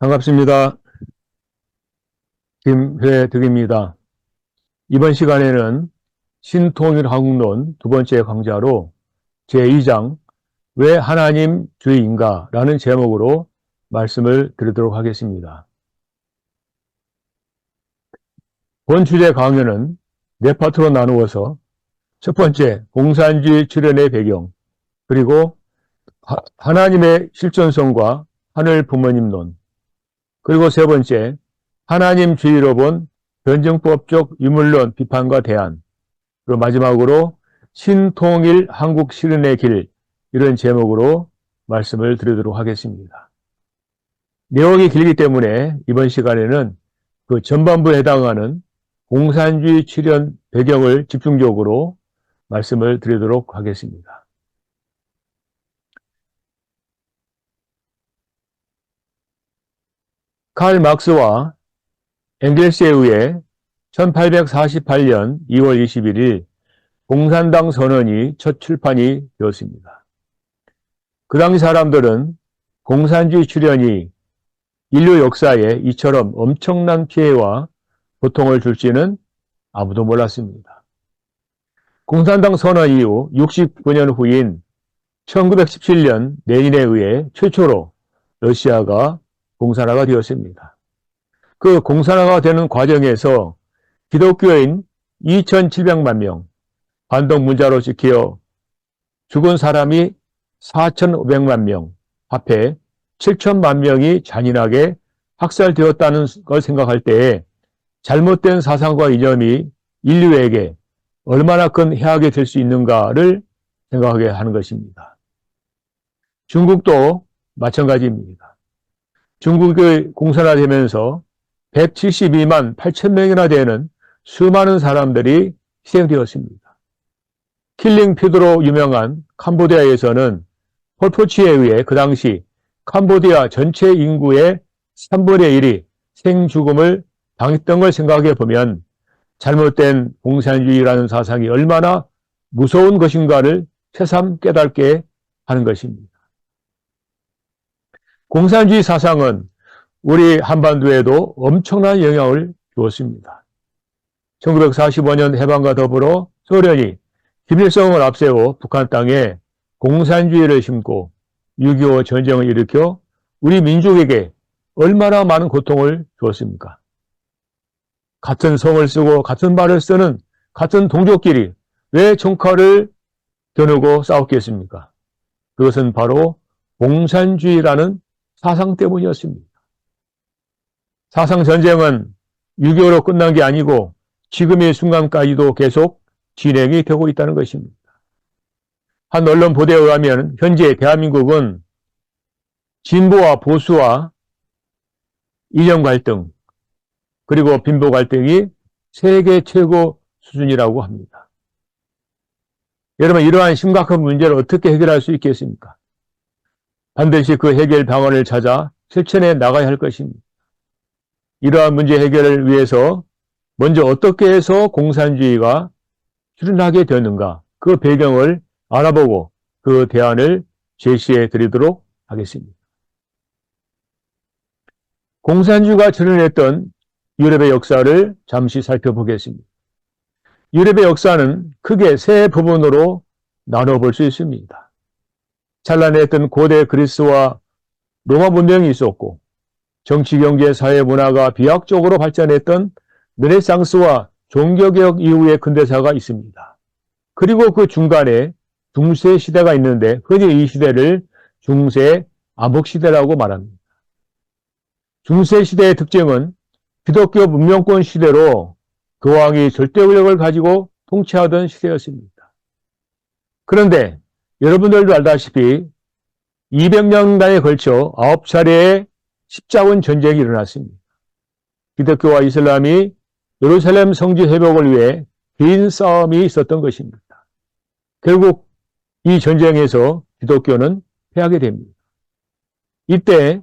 반갑습니다. 김회득입니다. 이번 시간에는 신통일한국론 두 번째 강좌로 제2장 왜 하나님주의인가? 라는 제목으로 말씀을 드리도록 하겠습니다. 본 주제 강연은 네 파트로 나누어서 첫 번째, 공산주의 출현의 배경, 그리고 하나님의 실존성과 하늘 부모님론, 그리고 세 번째, 하나님주의로 본 변증법적 유물론 비판과 대안, 그리고 마지막으로 신통일 한국 실현의 길, 이런 제목으로 말씀을 드리도록 하겠습니다. 내용이 길기 때문에 이번 시간에는 그 전반부에 해당하는 공산주의 출현 배경을 집중적으로 말씀을 드리도록 하겠습니다. 칼 막스와 엥겔스에 의해 1848년 2월 21일 공산당 선언이 첫 출판이 되었습니다. 그 당시 사람들은 공산주의 출현이 인류 역사에 이처럼 엄청난 피해와 고통을 줄지는 아무도 몰랐습니다. 공산당 선언 이후 69년 후인 1917년 레닌에 의해 최초로 러시아가 공산화가 되었습니다. 그 공산화가 되는 과정에서 기독교인 2,700만 명, 반동문자로 지켜 죽은 사람이 4,500만 명, 합해 7천만 명이 잔인하게 학살되었다는 걸 생각할 때에 잘못된 사상과 이념이 인류에게 얼마나 큰 해악이 될 수 있는가를 생각하게 하는 것입니다. 중국도 마찬가지입니다. 중국이 공산화되면서 172만 8천 명이나 되는 수많은 사람들이 희생되었습니다. 킬링 피드로 유명한 캄보디아에서는 폴포치에 의해 그 당시 캄보디아 전체 인구의 3분의 1이 생죽음을 당했던 걸 생각해 보면 잘못된 공산주의라는 사상이 얼마나 무서운 것인가를 새삼 깨닫게 하는 것입니다. 공산주의 사상은 우리 한반도에도 엄청난 영향을 주었습니다. 1945년 해방과 더불어 소련이 김일성을 앞세워 북한 땅에 공산주의를 심고 6.25 전쟁을 일으켜 우리 민족에게 얼마나 많은 고통을 주었습니까? 같은 성을 쓰고 같은 말을 쓰는 같은 동족끼리 왜 총칼을 겨누고 싸웠겠습니까? 그것은 바로 공산주의라는 사상 때문이었습니다. 사상전쟁은 6.25로 끝난 게 아니고 지금의 순간까지도 계속 진행이 되고 있다는 것입니다. 한 언론 보도에 의하면 현재 대한민국은 진보와 보수와 이념 갈등 그리고 빈보 갈등이 세계 최고 수준이라고 합니다. 여러분, 이러한 심각한 문제를 어떻게 해결할 수 있겠습니까? 반드시 그 해결 방안을 찾아 실천해 나가야 할 것입니다. 이러한 문제 해결을 위해서 먼저 어떻게 해서 공산주의가 출현하게 되었는가, 그 배경을 알아보고 그 대안을 제시해 드리도록 하겠습니다. 공산주의가 출현했던 유럽의 역사를 잠시 살펴보겠습니다. 유럽의 역사는 크게 세 부분으로 나눠볼 수 있습니다. 찬란했던 고대 그리스와 로마 문명이 있었고, 정치, 경제, 사회, 문화가 비약적으로 발전했던 르네상스와 종교개혁 이후의 근대사가 있습니다. 그리고 그 중간에 중세 시대가 있는데 흔히 이 시대를 중세 암흑시대라고 말합니다. 중세 시대의 특징은 기독교 문명권 시대로 교황이 절대 권력을 가지고 통치하던 시대였습니다. 그런데 여러분들도 알다시피 200년간에 걸쳐 9차례의 십자군 전쟁이 일어났습니다. 기독교와 이슬람이 예루살렘 성지 회복을 위해 긴 싸움이 있었던 것입니다. 결국 이 전쟁에서 기독교는 패하게 됩니다. 이때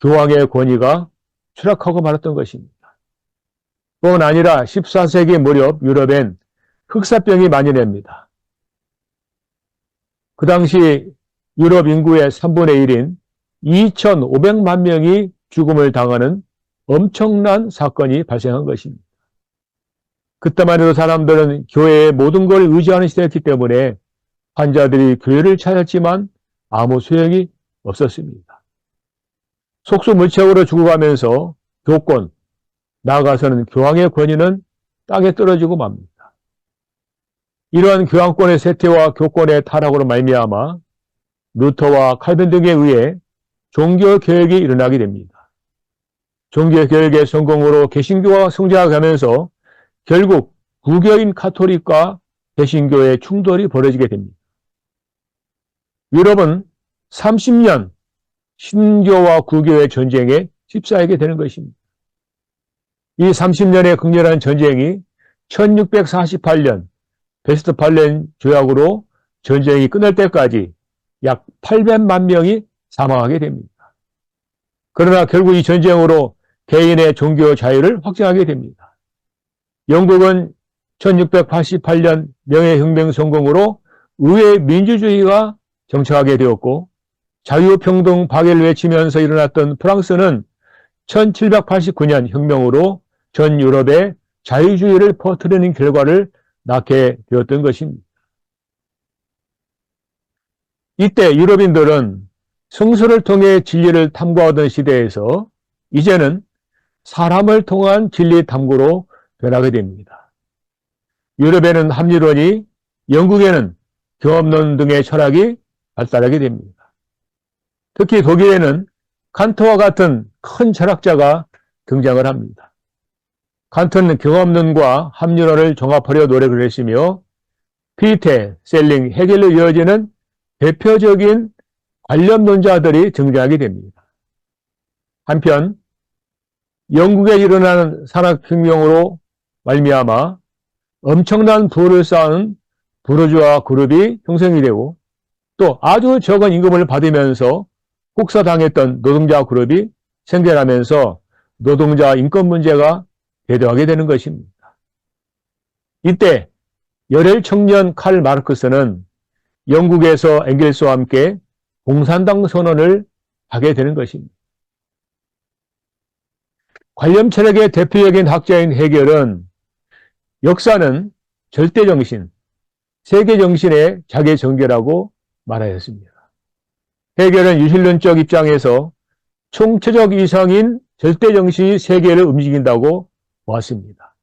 교황의 권위가 추락하고 말았던 것입니다. 뿐 아니라 14세기 무렵 유럽엔 흑사병이 만연합니다. 그 당시 유럽 인구의 3분의 1인 2,500만 명이 죽음을 당하는 엄청난 사건이 발생한 것입니다. 그때만 해도 사람들은 교회의 모든 걸 의지하는 시대였기 때문에 환자들이 교회를 찾았지만 아무 소용이 없었습니다. 속수무책으로 죽어가면서 교권, 나아가서는 교황의 권위는 땅에 떨어지고 맙니다. 이러한 교황권의 쇠퇴와 교권의 타락으로 말미암아 루터와 칼빈 등에 의해 종교개혁이 일어나게 됩니다. 종교개혁의 성공으로 개신교가 성장하면서 결국 구교인 카톨릭과 개신교의 충돌이 벌어지게 됩니다. 유럽은 30년 신교와 구교의 전쟁에 휩싸이게 되는 것입니다. 이 30년의 극렬한 전쟁이 1648년 베스트팔렌 조약으로 전쟁이 끝날 때까지 약 800만 명이 사망하게 됩니다. 그러나 결국 이 전쟁으로 개인의 종교 자유를 확정하게 됩니다. 영국은 1688년 명예혁명 성공으로 의회 민주주의가 정착하게 되었고, 자유평등 박애를 외치면서 일어났던 프랑스는 1789년 혁명으로 전 유럽에 자유주의를 퍼뜨리는 결과를 낳게 되었던 것입니다. 이때 유럽인들은 성서를 통해 진리를 탐구하던 시대에서 이제는 사람을 통한 진리 탐구로 변하게 됩니다. 유럽에는 합리론이, 영국에는 경험론 등의 철학이 발달하게 됩니다. 특히 독일에는 칸트와 같은 큰 철학자가 등장을 합니다. 칸트는 경험론과 합리론을 종합하려 노력을 했으며 피테, 셀링, 헤겔로 이어지는 대표적인 관념론자들이 등장하게 됩니다. 한편 영국에 일어나는 산업혁명으로 말미암아 엄청난 부를 쌓은 부르주아 그룹이 형성이 되고, 또 아주 적은 임금을 받으면서 혹사당했던 노동자 그룹이 생겨나면서 노동자 인권 문제가 대두하게 되는 것입니다. 이때 열혈 청년 칼 마르크스는 영국에서 엥겔스와 함께 공산당 선언을 하게 되는 것입니다. 관념 철학의 대표적인 학자인 헤겔은 역사는 절대정신, 세계정신의 자기 전개라고 말하였습니다. 헤겔은 유실론적 입장에서 총체적 이성인 절대정신이 세계를 움직인다고 보았습니다.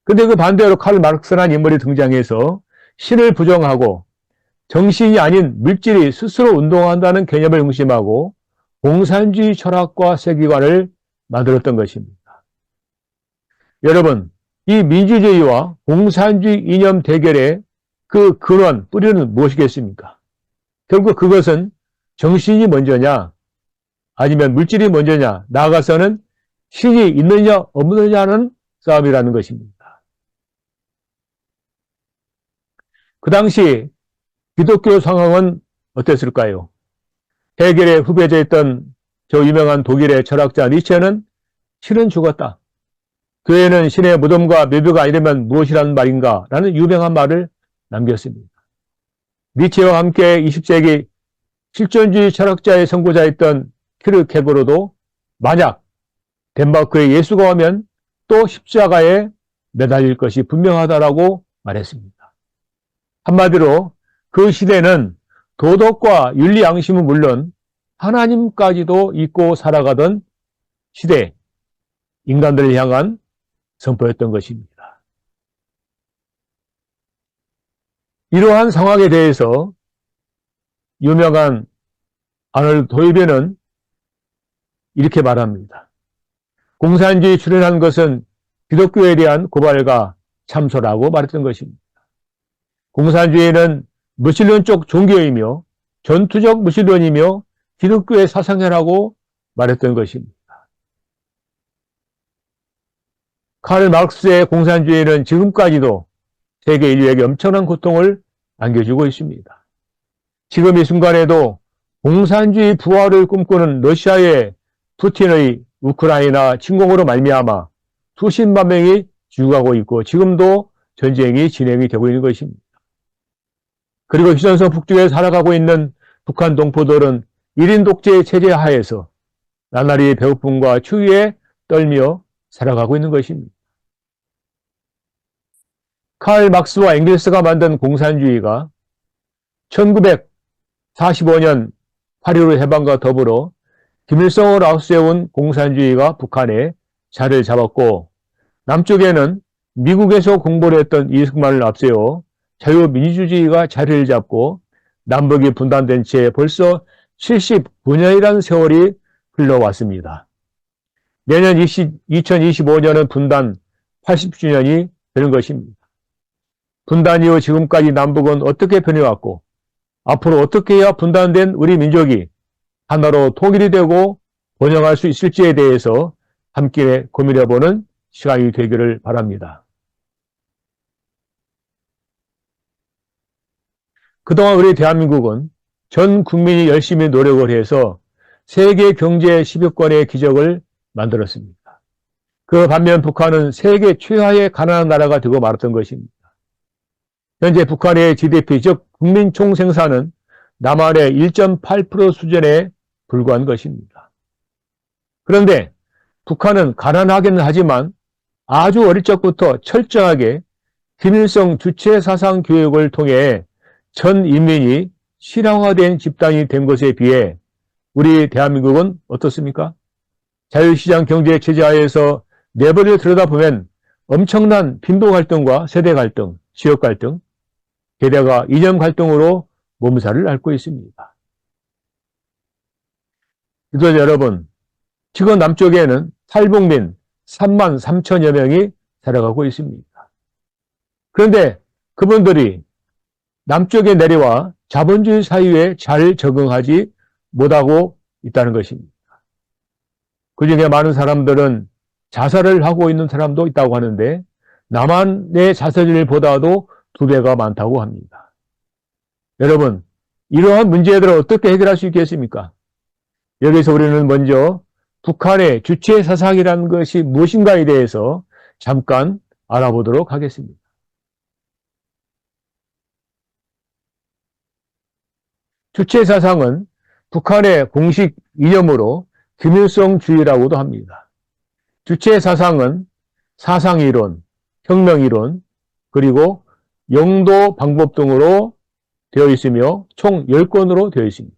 그런데 그 반대로 칼 마르크스라는 인물이 등장해서 신을 부정하고 정신이 아닌 물질이 스스로 운동한다는 개념을 중심하고 공산주의 철학과 세계관을 만들었던 것입니다. 여러분, 이 민주주의와 공산주의 이념 대결의 그 근원, 뿌리는 무엇이겠습니까? 결국 그것은 정신이 먼저냐, 아니면 물질이 먼저냐, 나아가서는 신이 있느냐 없느냐는 싸움이라는 것입니다. 그 당시 기독교 상황은 어땠을까요? 헤겔의 후배자였던 저 유명한 독일의 철학자 니체는 신은 죽었다. 교회는 신의 무덤과 묘비가 아니라면 무엇이라는 말인가? 라는 유명한 말을 남겼습니다. 니체와 함께 20세기 실존주의 철학자의 선구자였던 키르케고르도 만약 덴마크에 예수가 오면 또 십자가에 매달릴 것이 분명하다라고 말했습니다. 한마디로 그 시대는 도덕과 윤리 양심은 물론 하나님까지도 잊고 살아가던 시대, 인간들을 향한 선포였던 것입니다. 이러한 상황에 대해서 유명한 아놀드 도이베는 이렇게 말합니다. 공산주의 출현한 것은 기독교에 대한 고발과 참소라고 말했던 것입니다. 공산주의는 무신론적 종교이며 전투적 무신론이며 기독교의 사상이라고 말했던 것입니다. 칼 마르크스의 공산주의는 지금까지도 세계 인류에게 엄청난 고통을 안겨주고 있습니다. 지금 이 순간에도 공산주의 부활을 꿈꾸는 러시아의 푸틴의 우크라이나 침공으로 말미암아 수십만 명이 죽어가고 있고 지금도 전쟁이 진행이 되고 있는 것입니다. 그리고 휴전선 북쪽에 살아가고 있는 북한 동포들은 1인 독재 체제 하에서 나날이 배고픔과 추위에 떨며 살아가고 있는 것입니다. 칼 막스와 앵겔스가 만든 공산주의가 1945년 8.15 해방과 더불어 김일성을 앞세운 공산주의가 북한에 자리를 잡았고, 남쪽에는 미국에서 공부를 했던 이승만을 앞세워 자유민주주의가 자리를 잡고 남북이 분단된 채 벌써 79년이라는 세월이 흘러왔습니다. 내년 2025년은 분단 80주년이 되는 것입니다. 분단 이후 지금까지 남북은 어떻게 변해왔고, 앞으로 어떻게 해야 분단된 우리 민족이 하나로 통일이 되고 번영할 수 있을지에 대해서 함께 고민해보는 시간이 되기를 바랍니다. 그동안 우리 대한민국은 전 국민이 열심히 노력을 해서 세계 경제 10위권의 기적을 만들었습니다. 그 반면 북한은 세계 최하의 가난한 나라가 되고 말았던 것입니다. 현재 북한의 GDP, 즉 국민 총생산은 남한의 1.8% 수준에 불과한 것입니다. 그런데 북한은 가난하기는 하지만 아주 어릴 적부터 철저하게 김일성 주체 사상 교육을 통해 전 인민이 실용화된 집단이 된 것에 비해 우리 대한민국은 어떻습니까? 자유시장 경제 체제 하에서 내부를 들여다보면 엄청난 빈부 갈등과 세대 갈등, 지역 갈등, 게다가 이념 갈등으로 몸살을 앓고 있습니다. 그래서 여러분, 지금 남쪽에는 탈북민 3만 3천여 명이 살아가고 있습니다. 그런데 그분들이 남쪽에 내려와 자본주의 사회에 잘 적응하지 못하고 있다는 것입니다. 그중에 많은 사람들은 자살을 하고 있는 사람도 있다고 하는데 남한의 자살률보다도 2배가 많다고 합니다. 여러분, 이러한 문제들을 어떻게 해결할 수 있겠습니까? 여기서 우리는 먼저 북한의 주체 사상이라는 것이 무엇인가에 대해서 잠깐 알아보도록 하겠습니다. 주체 사상은 북한의 공식 이념으로 김일성주의라고도 합니다. 주체 사상은 사상이론, 혁명이론, 그리고 영도 방법 등으로 되어 있으며 총 10권으로 되어 있습니다.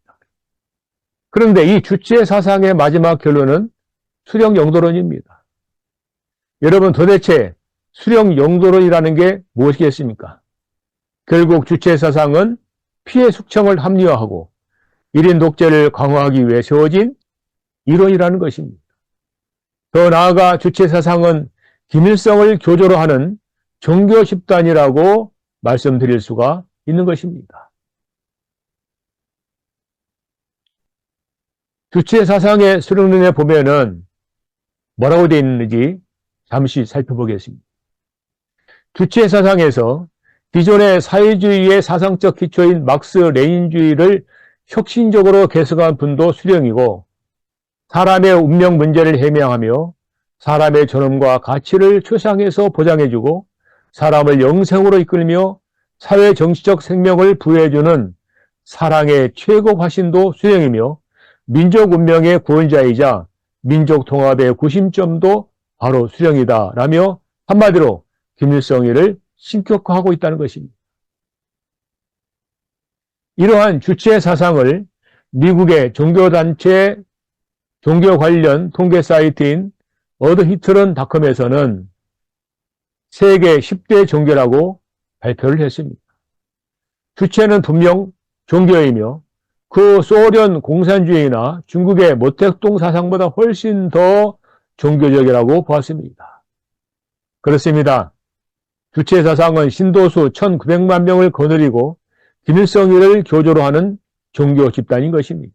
그런데 이 주체 사상의 마지막 결론은 수령 영도론입니다. 여러분, 도대체 수령 영도론이라는 게 무엇이겠습니까? 결국 주체 사상은 피해 숙청을 합리화하고 1인 독재를 강화하기 위해 세워진 이론이라는 것입니다. 더 나아가 주체 사상은 김일성을 교조로 하는 종교 집단이라고 말씀드릴 수가 있는 것입니다. 주체 사상의 수령론에 보면은 뭐라고 되어 있는지 잠시 살펴보겠습니다. 주체 사상에서 기존의 사회주의의 사상적 기초인 막스 레닌주의를 혁신적으로 개성한 분도 수령이고, 사람의 운명 문제를 해명하며 사람의 존엄과 가치를 추상해서 보장해주고 사람을 영생으로 이끌며 사회 정치적 생명을 부여해주는 사랑의 최고 화신도 수령이며, 민족 운명의 구원자이자 민족 통합의 구심점도 바로 수령이다 라며 한마디로 김일성이를 신격화하고 있다는 것입니다. 이러한 주체 사상을 미국의 종교단체 종교 관련 통계 사이트인 어드히트론닷컴에서는 세계 10대 종교라고 발표를 했습니다. 주체는 분명 종교이며 그 소련 공산주의나 중국의 모택동 사상보다 훨씬 더 종교적이라고 보았습니다. 그렇습니다. 주체 사상은 신도수 1900만 명을 거느리고 김일성이를 교조로 하는 종교 집단인 것입니다.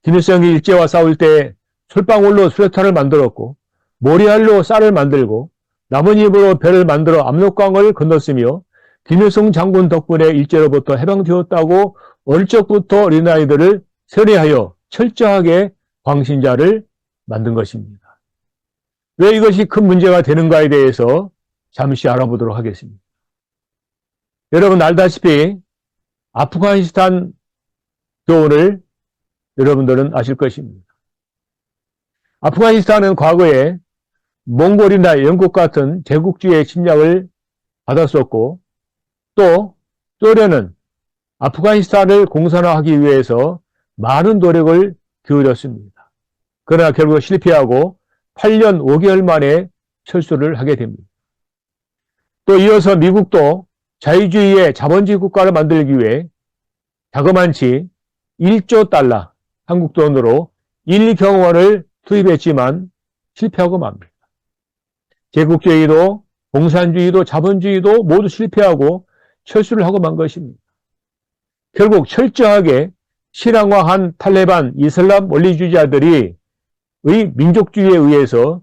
김일성이 일제와 싸울 때 솔방울로 수레탄을 만들었고 모리알로 쌀을 만들고 나뭇잎으로 배를 만들어 압록강을 건넜으며 김일성 장군 덕분에 일제로부터 해방되었다고 어릴 적부터 어린아이들을 세뇌하여 철저하게 광신자를 만든 것입니다. 왜 이것이 큰 문제가 되는가에 대해서 잠시 알아보도록 하겠습니다. 여러분 알다시피 아프가니스탄 교훈을 여러분들은 아실 것입니다. 아프가니스탄은 과거에 몽골이나 영국 같은 제국주의의 침략을 받았었고, 또 소련은 아프가니스탄을 공산화하기 위해서 많은 노력을 기울였습니다. 그러나 결국 실패하고 8년 5개월 만에 철수를 하게 됩니다. 또 이어서 미국도 자유주의의 자본주의 국가를 만들기 위해 자그만치 1조 달러, 한국 돈으로 1경원을 투입했지만 실패하고 맙니다. 제국주의도 공산주의도 자본주의도 모두 실패하고 철수를 하고 만 것입니다. 결국 철저하게 신앙화한 탈레반 이슬람 원리주의자들이 민족주의에 의해서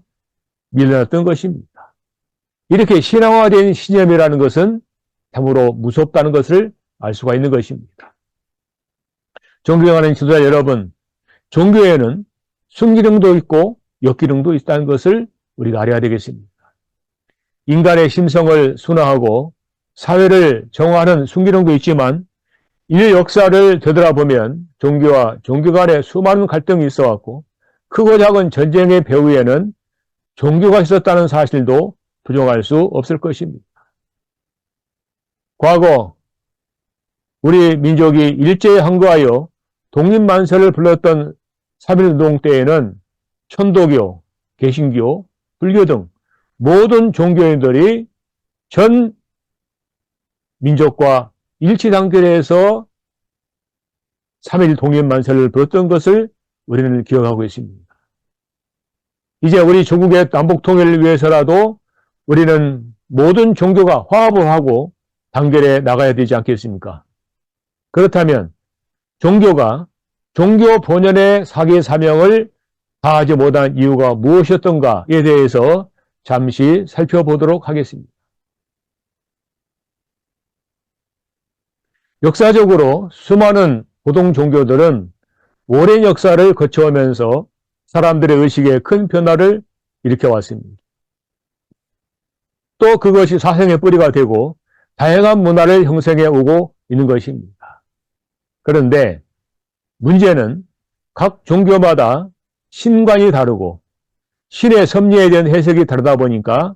밀려났던 것입니다. 이렇게 신앙화된 신념이라는 것은 참으로 무섭다는 것을 알 수가 있는 것입니다. 존경하는 지도자 여러분, 종교에는 순기능도 있고 역기능도 있다는 것을 우리가 알아야 되겠습니다. 인간의 심성을 순화하고 사회를 정화하는 순기능도 있지만 인류 역사를 되돌아보면 종교와 종교 간에 수많은 갈등이 있어왔고 크고 작은 전쟁의 배후에는 종교가 있었다는 사실도 부정할 수 없을 것입니다. 과거 우리 민족이 일제에 항거하여 독립만세를 불렀던 3.1운동 때에는 천도교, 개신교, 불교 등 모든 종교인들이 전 민족과 일치단결해서 3.1 독립만세를 불렀던 것을 우리는 기억하고 있습니다. 이제 우리 조국의 남북통일을 위해서라도 우리는 모든 종교가 화합을 하고 단결해 나가야 되지 않겠습니까? 그렇다면 종교가 종교 본연의 사기 사명을 다하지 못한 이유가 무엇이었던가에 대해서 잠시 살펴보도록 하겠습니다. 역사적으로 수많은 고동 종교들은 오랜 역사를 거쳐오면서 사람들의 의식에 큰 변화를 일으켜왔습니다. 또 그것이 사상의 뿌리가 되고 다양한 문화를 형성해 오고 있는 것입니다. 그런데 문제는 각 종교마다 신관이 다르고 신의 섭리에 대한 해석이 다르다 보니까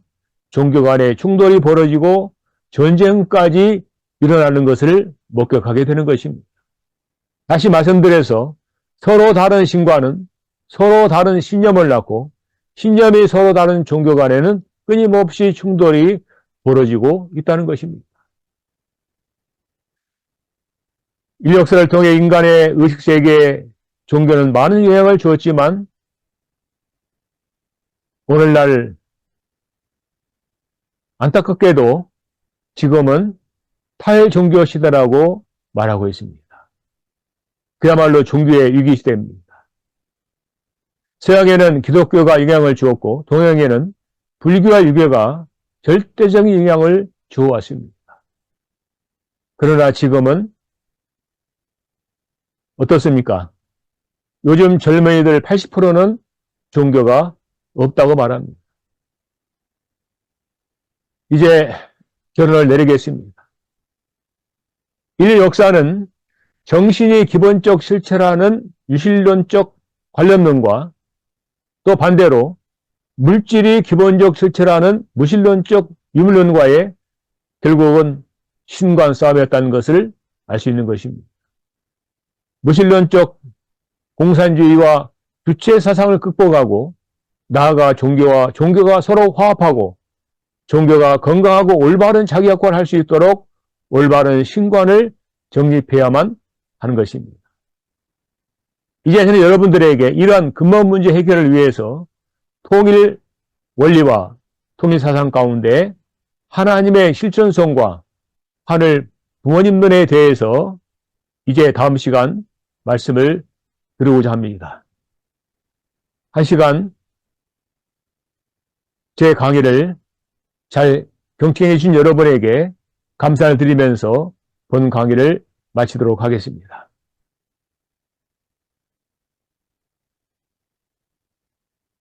종교 간의 충돌이 벌어지고 전쟁까지 일어나는 것을 목격하게 되는 것입니다. 다시 말씀드려서 서로 다른 신과는 서로 다른 신념을 낳고 신념이 서로 다른 종교 간에는 끊임없이 충돌이 벌어지고 있다는 것입니다. 인류 역사를 통해 인간의 의식세계에 종교는 많은 영향을 주었지만 오늘날 안타깝게도 지금은 탈종교 시대라고 말하고 있습니다. 그야말로 종교의 위기 시대입니다. 서양에는 기독교가 영향을 주었고 동양에는 불교와 유교가 절대적인 영향을 주어왔습니다. 그러나 지금은 어떻습니까? 요즘 젊은이들 80%는 종교가 없다고 말합니다. 이제 결론을 내리겠습니다. 인류 역사는 정신이 기본적 실체라는 유실론적 관념론과 또 반대로 물질이 기본적 실체라는 무실론적 유물론과의 결국은 신관 싸움이었다는 것을 알 수 있는 것입니다. 무신론적 공산주의와 주체 사상을 극복하고 나아가 종교가 서로 화합하고 종교가 건강하고 올바른 자기 역할을 할 수 있도록 올바른 신관을 정립해야만 하는 것입니다. 이제 저는 여러분들에게 이러한 근본 문제 해결을 위해서 통일 원리와 통일 사상 가운데 하나님의 실존성과 하늘 부모님론에 대해서 이제 다음 시간 말씀을 드리고자 합니다. 한 시간 제 강의를 잘 경청해 주신 여러분에게 감사를 드리면서 본 강의를 마치도록 하겠습니다.